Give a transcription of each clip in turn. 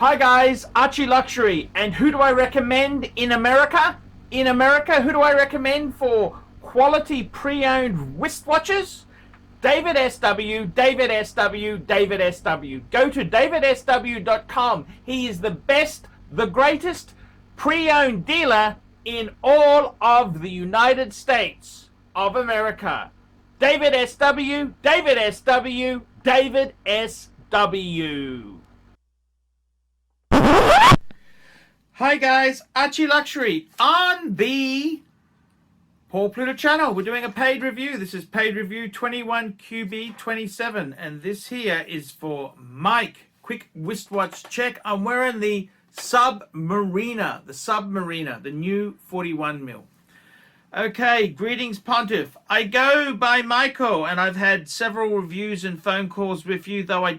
Hi guys, ArchieLuxury, and who do I recommend in America? In America, who do I recommend for quality pre-owned wristwatches? David SW, David SW, David SW. Go to davidsw.com. He is the best, the greatest pre-owned dealer in all of the United States of America. David SW, David SW, David SW. Hi guys, ArchieLuxury on the Pluta channel. We're doing a paid review. This is paid review 21QB27, and this here is for Mike. Quick wristwatch check. I'm wearing the Submariner, the new 41mm. Okay, greetings Pontiff. I go by Michael, and I've had several reviews and phone calls with you, though I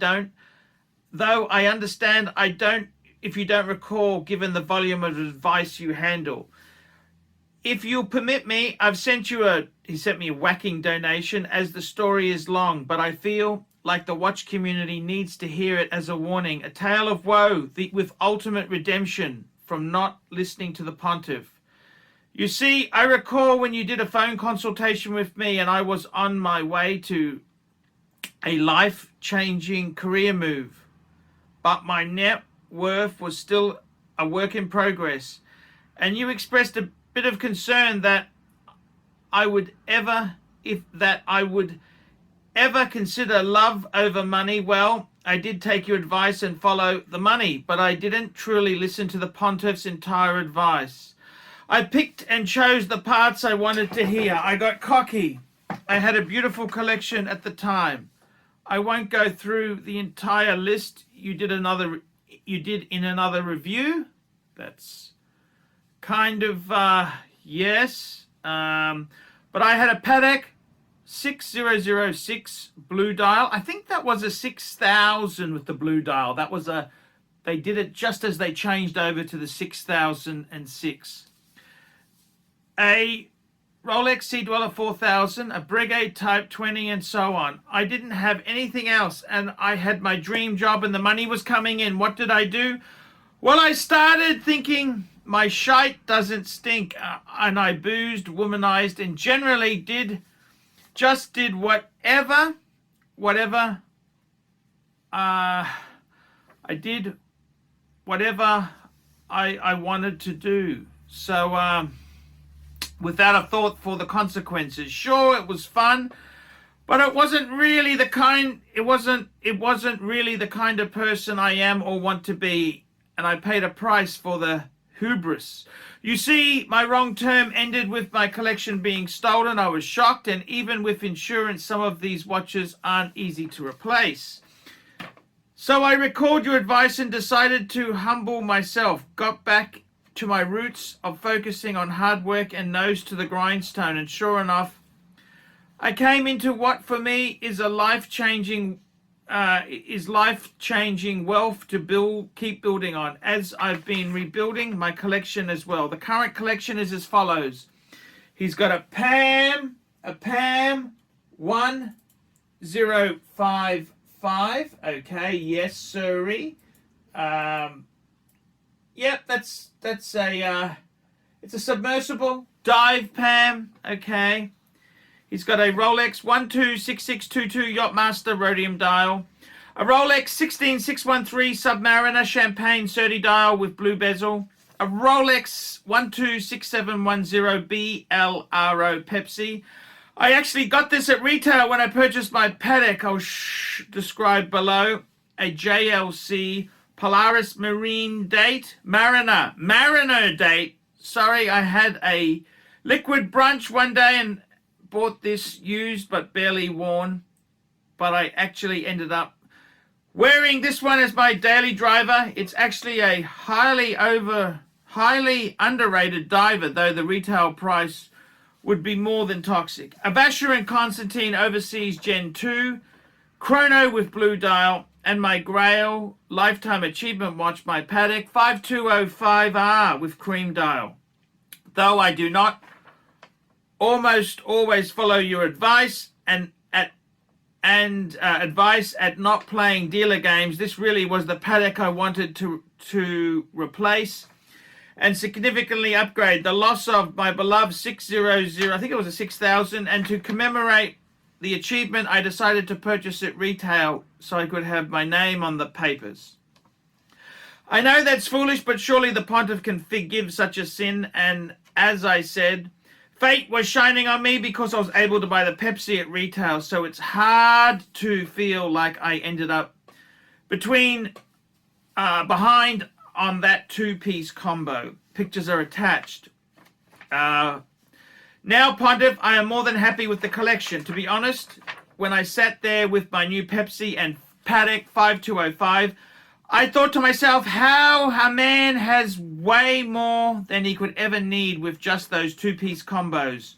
understand I don't, if you don't recall, given the volume of advice you handle. If you'll permit me, he sent me a whacking donation, as the story is long, but I feel like the watch community needs to hear it as a warning. A tale of woe with ultimate redemption from not listening to the Pontiff. You see, I recall when you did a phone consultation with me and I was on my way to a life-changing career move, but my net worth was still a work in progress, and you expressed a bit of concern that I would ever consider love over money. Well, I did take your advice and follow the money, but I didn't truly listen to the Pontiff's entire advice. I picked and chose the parts I wanted to hear. I got cocky. I had a beautiful collection at the time. I won't go through the entire list you did in another review. That's kind of yes, but I had a Patek 6006 blue dial. I think that was a 6000 with the blue dial. They did it just as they changed over to the 6006. A Rolex Sea Dweller 4000, a Breguet Type 20, and so on. I didn't have anything else, and I had my dream job and the money was coming in. What did I do? Well, I started thinking my shite doesn't stink, and I boozed, womanized, and generally did whatever I did whatever I wanted to do. So without a thought for the consequences. Sure, it was fun, but it wasn't really the kind of person I am or want to be, and I paid a price for the hubris. You see, my wrong term ended with my collection being stolen. I was shocked, and even with insurance, some of these watches aren't easy to replace. So I recalled your advice and decided to humble myself, got back to my roots of focusing on hard work and nose to the grindstone, and sure enough, I came into what for me is a life-changing wealth to keep building on, as I've been rebuilding my collection as well. The current collection is as follows. He's got a PAM 1055. Okay, yes sirree. Yep, it's a submersible dive PAM. Okay. He's got a Rolex 126622 Yachtmaster rhodium dial, a Rolex 16613 Submariner Champagne 30 dial with blue bezel, a Rolex 126710 BLRO Pepsi. I actually got this at retail when I purchased my Patek. I'll describe below. A JLC Polaris Mariner date. Sorry, I had a liquid brunch one day and bought this used but barely worn, but I actually ended up wearing this one as my daily driver. It's actually a highly underrated diver, though the retail price would be more than toxic. A Vacher and Constantine Overseas Gen 2 chrono with blue dial, and my Grail Lifetime Achievement watch, my Patek 5205R with cream dial. Though I do not almost always follow your advice, and and advice at not playing dealer games. This really was the paddock I wanted to replace and significantly upgrade. The loss of my beloved 600, I think it was a 6000, and to commemorate the achievement, I decided to purchase it retail so I could have my name on the papers. I know that's foolish, but surely the pontiff can forgive such a sin, and as I said, fate was shining on me because I was able to buy the Pepsi at retail, so it's hard to feel like I ended up behind on that two-piece combo. Pictures are attached. Now, Pontiff, I am more than happy with the collection. To be honest, when I sat there with my new Pepsi and Paddock 5205, I thought to myself how a man has way more than he could ever need with just those two-piece combos.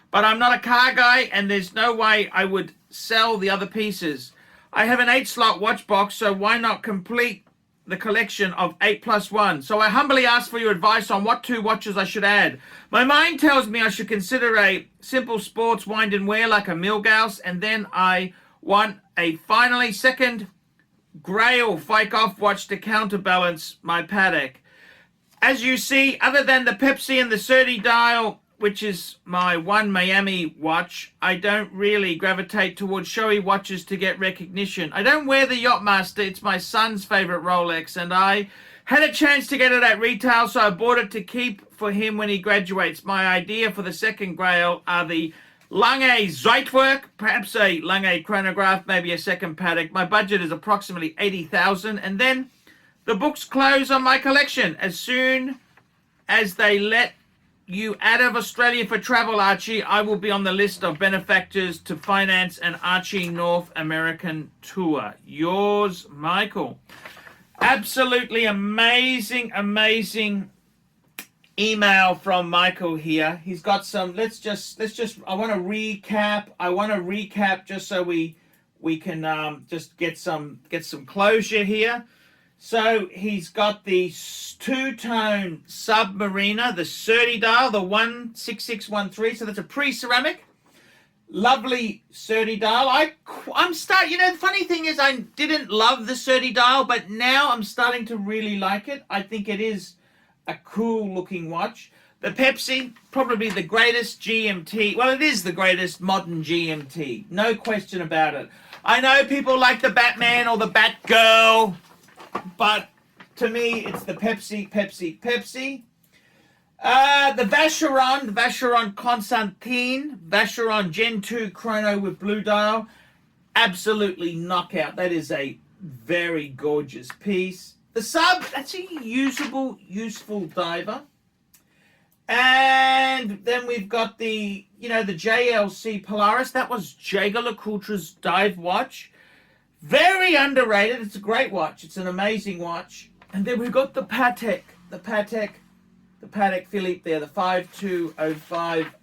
But I'm not a car guy, and there's no way I would sell the other pieces. I have an 8-slot watch box, so why not complete the collection of 8+1? So I humbly ask for your advice on what 2 watches I should add. My mind tells me I should consider a simple sports wind and wear like a Milgauss, and then I want a finally second Grail Fike-Off watch to counterbalance my Paddock. As you see, other than the Pepsi and the 30 dial, which is my one Miami watch, I don't really gravitate towards showy watches to get recognition. I don't wear the Yachtmaster, it's my son's favorite Rolex, and I had a chance to get it at retail, so I bought it to keep for him when he graduates. My idea for the second Grail are the Lange Zeitwerk, perhaps a Lange chronograph, maybe a second Paddock. My budget is approximately 80,000, and then the books close on my collection. As soon as they let you out of Australia for travel, Archie, I will be on the list of benefactors to finance an Archie North American tour. Yours, Michael. Absolutely amazing, amazing email from Michael here. He's got some, let's just I want to recap just so we can just get some closure here. So he's got the two-tone Submariner, the 30 dial, the 16613. So that's a pre-ceramic. Lovely 30 dial. I'm starting, the funny thing is I didn't love the 30 dial, but now I'm starting to really like it. I think it is a cool looking watch. The Pepsi, probably the greatest GMT. Well, it is the greatest modern GMT. No question about it. I know people like the Batman or the Batgirl, but to me, it's the Pepsi. The Vacheron Constantin, Vacheron Gen 2 chrono with blue dial. Absolutely knockout. That is a very gorgeous piece. The Sub, that's a useful diver. And then we've got the, the JLC Polaris. That was Jaeger-LeCoultre's dive watch. Very underrated. It's a great watch. It's an amazing watch. And then we've got the Patek Philippe there, the 5205.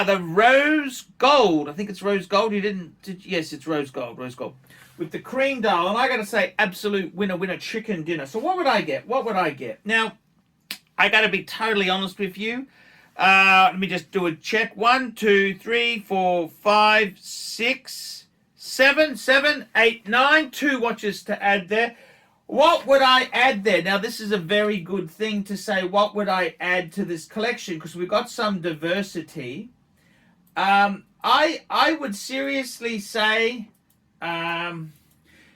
The rose gold. I think it's rose gold. Yes, it's rose gold. With the cream dial. And I got to say, absolute winner chicken dinner. So what would I get? Now, I got to be totally honest with you. Let me just do a check. 1, 2, 3, 4, 5, 6, 7, 8, 9. 2 watches to add there. What would I add there? Now, this is a very good thing to say. What would I add to this collection? Because we've got some diversity. I would seriously say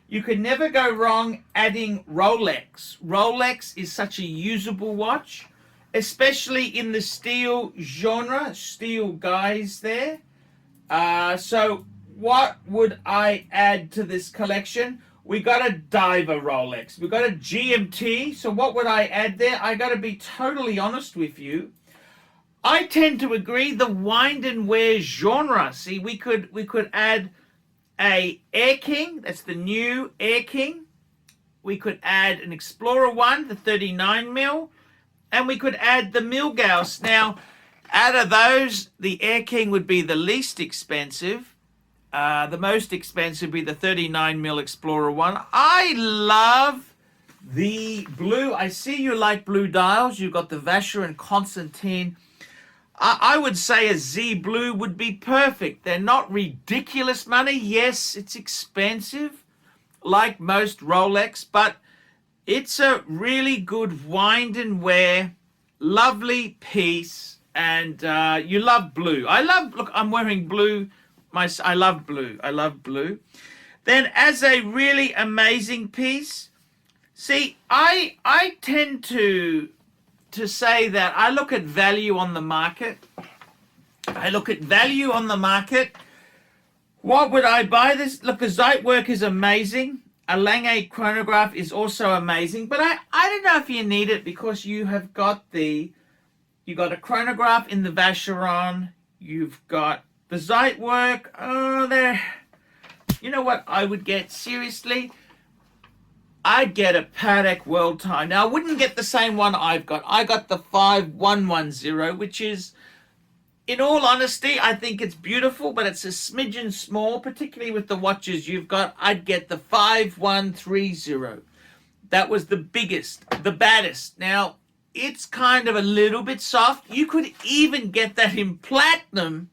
you could never go wrong adding Rolex. Rolex is such a usable watch, especially in the steel genre. Steel guys there. So what would I add to this collection? We got a diver Rolex. We got a GMT. So what would I add there? I got to be totally honest with you. I tend to agree. The wind and wear genre. See, we could add a Air King. That's the new Air King. We could add an Explorer 1, the 39mm, and we could add the Milgauss. Now, out of those, the Air King would be the least expensive. The most expensive would be the 39mm Explorer 1. I love the blue. I see you like blue dials. You've got the Vacheron Constantin. I would say a Z Blue would be perfect. They're not ridiculous money. Yes, it's expensive, like most Rolex, but it's a really good wind and wear, lovely piece, and you love blue. Look, I'm wearing blue. I love blue. I love blue. Then as a really amazing piece, see, I tend to say that I look at value on the market. I look at value on the market. What would I buy this? Look, the Zeitwerk is amazing. A Lange chronograph is also amazing, but I don't know if you need it because you have got you got a chronograph in the Vacheron. You've got the Zeitwerk. Oh, there. You know what I would get? Seriously? I'd get a Patek World Time. Now, I wouldn't get the same one I've got. I got the 5110, which is, in all honesty, I think it's beautiful, but it's a smidgen small, particularly with the watches you've got. I'd get the 5130. That was the biggest, the baddest. Now, it's kind of a little bit soft. You could even get that in platinum,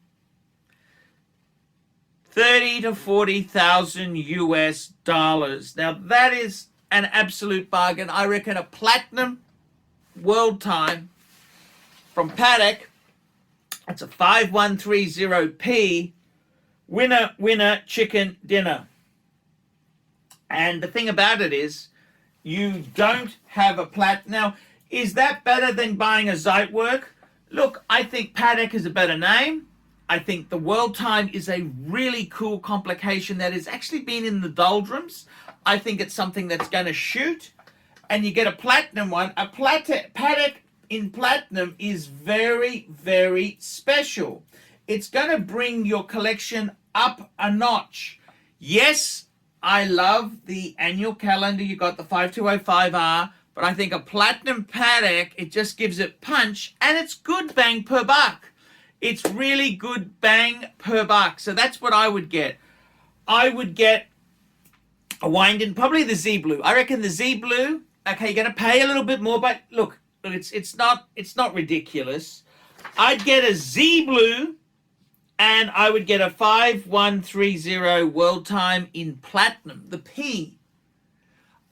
30 to 40,000 US dollars. Now, that is an absolute bargain. I reckon a platinum World Time from Patek, it's a 5130p, winner chicken dinner. And the thing about it is, you don't have a Now, is that better than buying a Zeitwerk? Look, I think Patek is a better name. I think the World Time is a really cool complication that has actually been in the doldrums. I think it's something that's going to shoot. And you get a platinum one. A Patek in platinum is very, very special. It's going to bring your collection up a notch. Yes, I love the annual calendar. You got the 5205R. But I think a platinum Patek, it just gives it punch. And it's good bang per buck. It's really good bang per buck. So that's what I would get. I would get a Winden, probably the Z Blue. I reckon the Z Blue, okay, you're going to pay a little bit more, but look, it's not ridiculous. I'd get a Z Blue, and I would get a 5130 World Time in platinum, the P.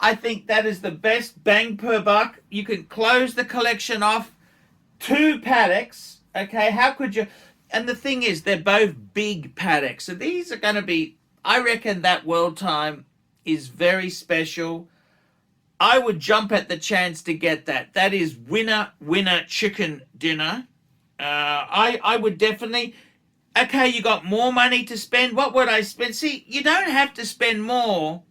I think that is the best bang per buck. You can close the collection off. 2 Pateks. Okay, how could you? And the thing is, they're both big Pateks. So these are going to be, I reckon that World Time is very special. I would jump at the chance to get that. That is winner chicken dinner. I would definitely. Okay, you got more money to spend. What would I spend? See, you don't have to spend more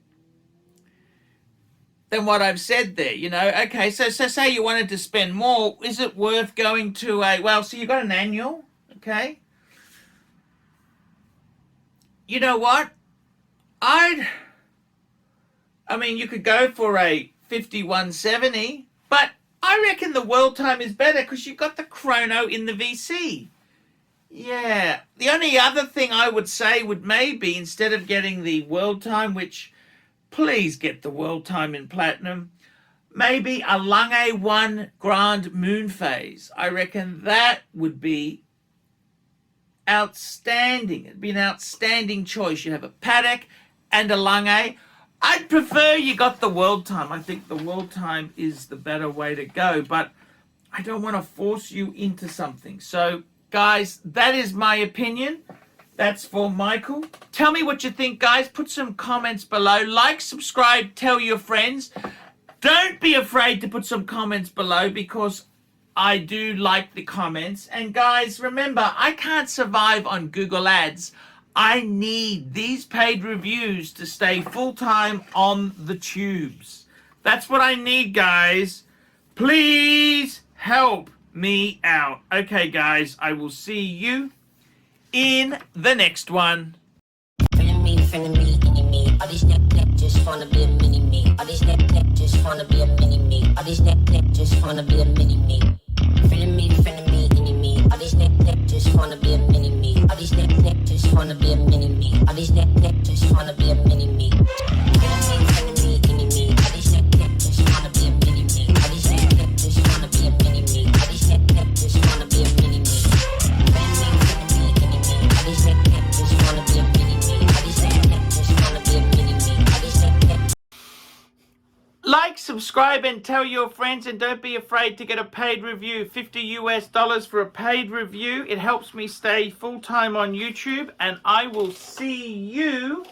than what I've said there, you know. Okay, so say you wanted to spend more, is it worth going to so you got an annual, okay? You know what? You could go for a 5170, but I reckon the World Time is better because you got the chrono in the VC. Yeah, the only other thing I would say would maybe, instead of getting the World Time, which please get the World Time in platinum, maybe a Lange 1 Grand Moon Phase. I reckon that would be outstanding. It'd be an outstanding choice. You have a Patek and a Lange. I'd prefer you got the World Time. I think the World Time is the better way to go, but I don't want to force you into something. So, guys, that is my opinion. That's for Michael. Tell me what you think, guys. Put some comments below. Like, subscribe, tell your friends. Don't be afraid to put some comments below because I do like the comments. And guys, remember, I can't survive on Google Ads. I need these paid reviews to stay full-time on the tubes. That's what I need, guys. Please help me out. Okay, guys, I will see you in the next one. All these neck just wanna be a mini me. All these neck just wanna be a mini me. All these neck just wanna be a mini me. Feeling me, any me. All these neck just wanna be a mini me. All these neck just wanna be a mini me. All these neck just wanna be a mini me. Feeling me, any me. All these neck just wanna be a mini me. All these neck just wanna be a mini me. All these neck just wanna be a mini me. subscribe and tell your friends, and don't be afraid to get a paid review. $50 for a paid review. It helps me stay full-time on YouTube, and I will see you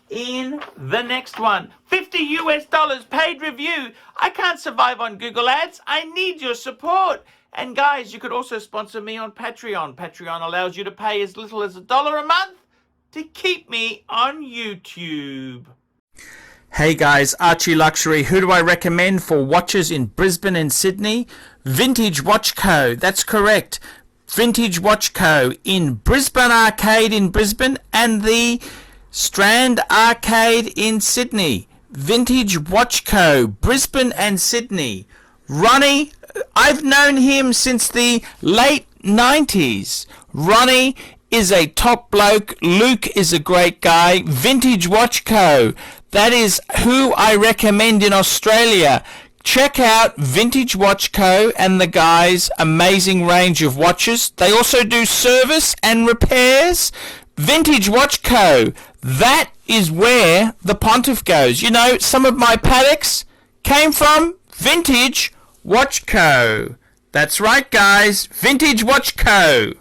in the next one. $50 paid review. I can't survive on Google Ads. I need your support. And guys, you could also sponsor me on Patreon. Patreon allows you to pay as little as $1 a month to keep me on YouTube. Hey guys, ArchieLuxury. Who do I recommend for watches in Brisbane and Sydney? Vintage Watch Co. That's correct. Vintage Watch Co. in Brisbane Arcade in Brisbane and the Strand Arcade in Sydney. Vintage Watch Co. Brisbane and Sydney. Ronnie, I've known him since the late 90s. Ronnie is a top bloke. Luke is a great guy. Vintage Watch Co. That is who I recommend in Australia. Check out Vintage Watch Co. and the guys' amazing range of watches. They also do service and repairs. Vintage Watch Co. That is where the pontiff goes. You know, some of my Pateks came from Vintage Watch Co. That's right, guys. Vintage Watch Co.